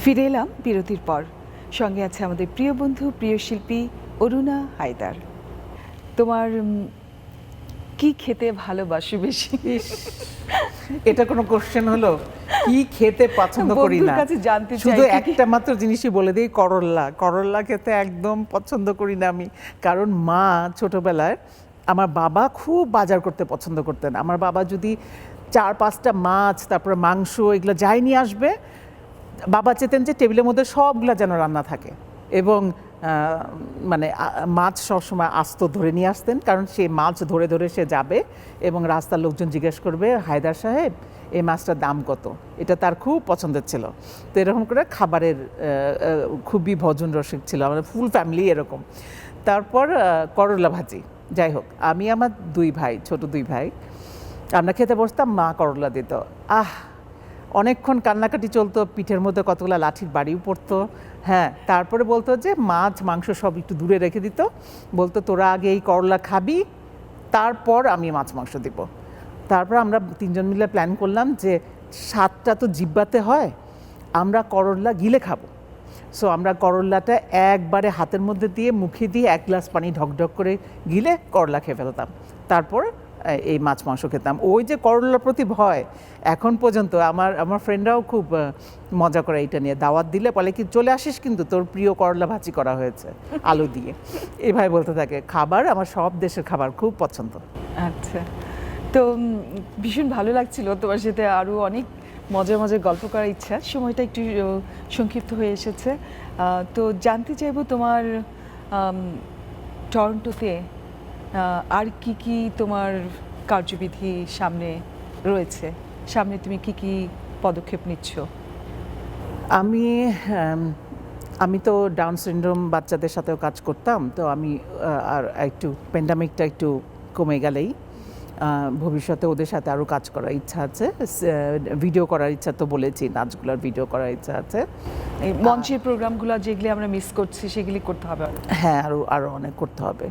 ফিরে এলাম বিরতির পর। সঙ্গে আছে আমাদের প্রিয় বন্ধু, প্রিয় শিল্পী অরুণা হায়দার। তোমার কি খেতে ভালোবাসো বেশি? ইস, এটা কোনো কোশ্চেন হলো? কি খেতে পছন্দ করি বন্ধুর না, কাছে জানতে চাই শুধু কি কি? একটা মাত্র জিনিসই বলে দিই, করল্লা। করল্লা খেতে একদম পছন্দ করি না আমি, কারণ মা ছোটবেলায় আমার বাবা খুব বাজার করতে পছন্দ করতেন। আমার বাবা যদি 4-5টা মাছ, তারপরে মাংস, এগুলো যাই নিয়ে আসবে, বাবা চেতেন যে টেবিলের মধ্যে সবগুলা যেন রান্না থাকে। এবং মানে মাছ সবসময় আস্ত ধরে নিয়ে আসতেন, কারণ সে মাছ ধরে ধরে সে যাবে এবং রাস্তার লোকজন জিজ্ঞেস করবে, হায়দার সাহেব এই মাছটার দাম কত। এটা তার খুব পছন্দের ছিল। তো এরকম করে খাবারের খুবই ভোজন রসিক ছিল, আমাদের ফুল ফ্যামিলি এরকম। তারপর করলা ভাজি। যাই হোক, আমি আমার 2 ভাই, ছোট 2 ভাই, আমরা খেতে বসতাম, মা করলা দিত। অনেকক্ষণ কান্নাকাটি চলতো, পিঠের মধ্যে কতগুলো লাঠির বাড়িও পড়তো। হ্যাঁ, তারপরে বলতো যে মাছ মাংস সব একটু দূরে রেখে দিত, বলতো তোরা আগে এই করলা খাবি, তারপর আমি মাছ মাংস দিব। তারপর আমরা 3 জন মিলে প্ল্যান করলাম যে স্বাদটা তো জিহ্বাতে হয়, আমরা করলা গিলে খাবো। সো আমরা করলাটা একবারে হাতের মধ্যে দিয়ে মুখে দিয়ে 1 গ্লাস পানি ঢকঢক করে গিলে করলা খেয়ে ফেলতাম। তারপর এই মাছ মাংস খেতাম। ওই যে করলার প্রতি ভয় এখন পর্যন্ত, আমার ফ্রেন্ডরাও খুব মজা করে এটা নিয়ে। দাওয়াত দিলে বলে কি, চলে আসিস কিন্তু, তোর প্রিয় করলা ভাজি করা হয়েছে আলু দিয়ে, এভাবে বলতে থাকে। খাবার আমার সব দেশের খাবার খুব পছন্দ। আচ্ছা, তো ভীষণ ভালো লাগছিল তোমার সাথে আরও অনেক মজার মজার গল্প করার ইচ্ছা। সময়টা একটু সংক্ষিপ্ত হয়ে এসেছে। তো জানতে চাইবো তোমার টরন্টোতে আর কি কি তোমার কার্যবিধি সামনে রয়েছে, সামনে তুমি কি কি পদক্ষেপ নিচ্ছ? আমি আমি তো ডাউন সিনড্রোম বাচ্চাদের সাথেও কাজ করতাম, তো আমি আর একটু প্যান্ডামিকটা একটু কমে গেলেই ভবিষ্যতে ওদের সাথে আরও কাজ করার ইচ্ছা আছে। ভিডিও করার ইচ্ছা তো বলেছি, নাচগুলোর ভিডিও করার ইচ্ছা আছে। এই মঞ্চের প্রোগ্রামগুলো যেগুলি আমরা মিস করছি সেগুলি করতে হবে। হ্যাঁ, আরও অনেক করতে হবে।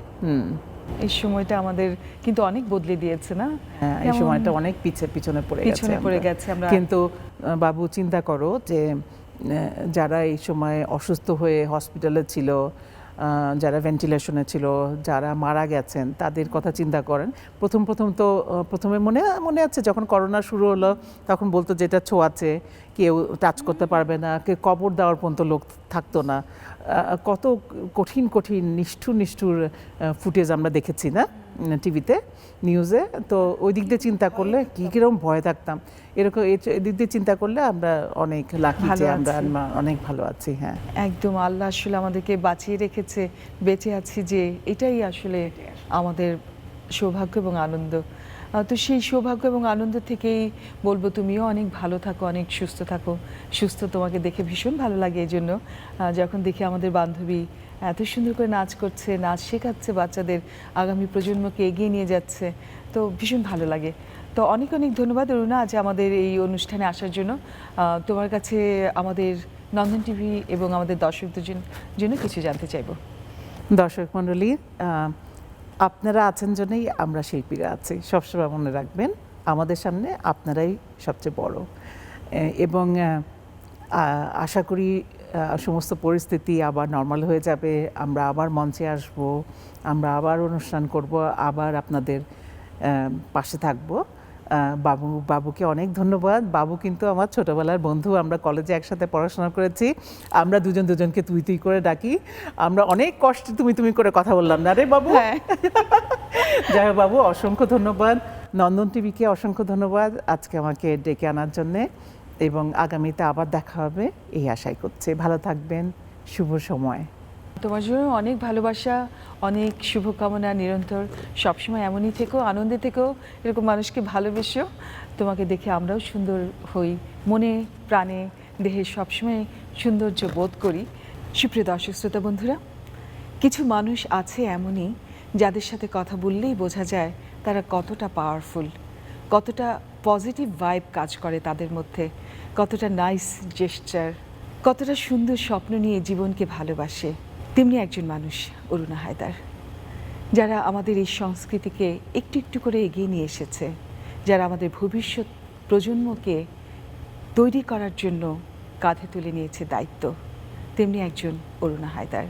এই সময়টা আমাদের কিন্তু অনেক বদলে দিয়েছে না? হ্যাঁ, এই সময়টা অনেক পিছনে পড়ে গেছে আমরা। কিন্তু বাবু, চিন্তা করো যে যারা এই সময় অসুস্থ হয়ে হসপিটালে ছিল, যারা ভেন্টিলেশনে ছিল, যারা মারা গেছেন, তাদের কথা চিন্তা করেন। প্রথমে মনে আছে যখন করোনা শুরু হলো, তখন বলতো যে এটা ছোঁয়াচে, কেউ টাচ করতে পারবে না, কেউ কবর দেওয়ার পর্যন্ত লোক থাকতো না। কত কঠিন নিষ্ঠুর ফুটেজ আমরা দেখেছি না টিভিতে, নিউজে। তো ওই দিক দিয়ে চিন্তা করলে কীরকম ভয় থাকতাম, এরকম এদিক দিয়ে চিন্তা করলে আমরা অনেক লাকি যে আমরা অনেক ভালো আছি। হ্যাঁ, একদম। আল্লাহ আসলে আমাদেরকে বাঁচিয়ে রেখেছে, বেঁচে আছি, যে এটাই আসলে আমাদের সৌভাগ্য এবং আনন্দ। তো সেই সৌভাগ্য এবং আনন্দ থেকেই বলবো তুমিও অনেক ভালো থাকো, অনেক সুস্থ থাকো। সুস্থ তোমাকে দেখে ভীষণ ভালো লাগে। এই জন্য যখন দেখি আমাদের বান্ধবী এত সুন্দর করে নাচ করছে, নাচ শেখাচ্ছে বাচ্চাদের, আগামী প্রজন্মকে এগিয়ে নিয়ে যাচ্ছে, তো ভীষণ ভালো লাগে। তো অনেক অনেক ধন্যবাদ অরুণা আজ আমাদের এই অনুষ্ঠানে আসার জন্য। তোমার কাছে আমাদের নন্দন টিভি এবং আমাদের দর্শকদের জন্য কিছু জানতে চাইব। দর্শক মণ্ডলী, আপনারা আছেন জন্যই আমরা শিল্পীরা আছি, সবসময় মনে রাখবেন আমাদের সামনে আপনারাই সবচেয়ে বড়। এবং আশা করি সমস্ত পরিস্থিতি আবার নর্মাল হয়ে যাবে, আমরা আবার মঞ্চে আসব, আমরা আবার অনুষ্ঠান করব, আবার আপনাদের পাশে থাকব। বাবুকে অনেক ধন্যবাদ। বাবু কিন্তু আমার ছোটবেলার বন্ধু, আমরা কলেজে একসাথে পড়াশোনা করেছি। আমরা দুজনকে তুই করে ডাকি। আমরা অনেক কষ্টে তুমি করে কথা বললাম না রে বাবু? যাই হোক বাবু, অসংখ্য ধন্যবাদ। নন্দন টিভিকে অসংখ্য ধন্যবাদ আজকে আমাকে ডেকে আনার জন্যে, এবং আগামীতে আবার দেখা হবে এই আশাই করছি। ভালো থাকবেন, শুভ সময়। তোমার জন্য অনেক ভালোবাসা, অনেক শুভকামনা। নিরন্তর সবসময় এমনই থেকো, আনন্দে থেকো, এরকম মানুষকে ভালোবেসো। তোমাকে দেখে আমরাও সুন্দর হই, মনে প্রাণে দেহে সবসময় সৌন্দর্য বোধ করি। সুপ্রিয় দর্শক শ্রোতা বন্ধুরা, কিছু মানুষ আছে এমনই, যাদের সাথে কথা বললেই বোঝা যায় তারা কতটা পাওয়ারফুল, কতটা পজিটিভ ভাইব কাজ করে তাদের মধ্যে, কতটা নাইস জেস্চার, কতটা সুন্দর স্বপ্ন নিয়ে জীবনকে ভালোবাসে। তেমনি একজন মানুষ অরুণা হায়দার, যারা আমাদের এই সংস্কৃতিকে একটু একটু করে এগিয়ে নিয়ে এসেছে, যারা আমাদের ভবিষ্যৎ প্রজন্মকে তৈরি করার জন্য কাঁধে তুলে নিয়েছে দায়িত্ব, তেমনি একজন অরুণা হায়দার,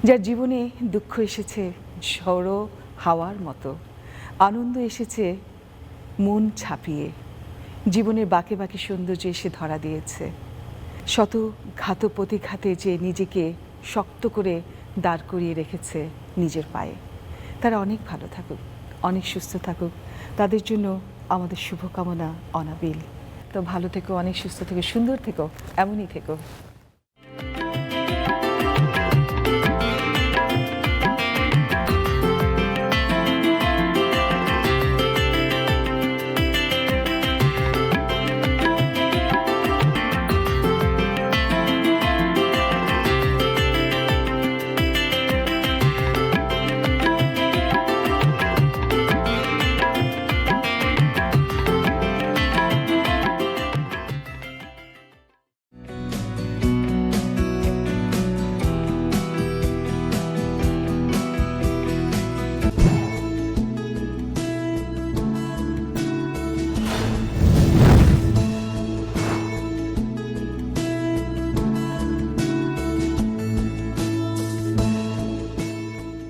যার জীবনে দুঃখ এসেছে ঝড়ো হাওয়ার মতো, আনন্দ এসেছে মন ছাপিয়ে, জীবনের বাঁকে বাঁকে সৌন্দর্য এসে ধরা দিয়েছে। শত ঘাত প্রতিঘাতে যে নিজেকে শক্ত করে দাঁড় করিয়ে রেখেছে নিজের পায়ে, তারা অনেক ভালো থাকুক, অনেক সুস্থ থাকুক, তাদের জন্য আমাদের শুভকামনা অনাবিল। তো ভালো থেকো, অনেক সুস্থ থেকো, সুন্দর থেকো, এমনই থেকো।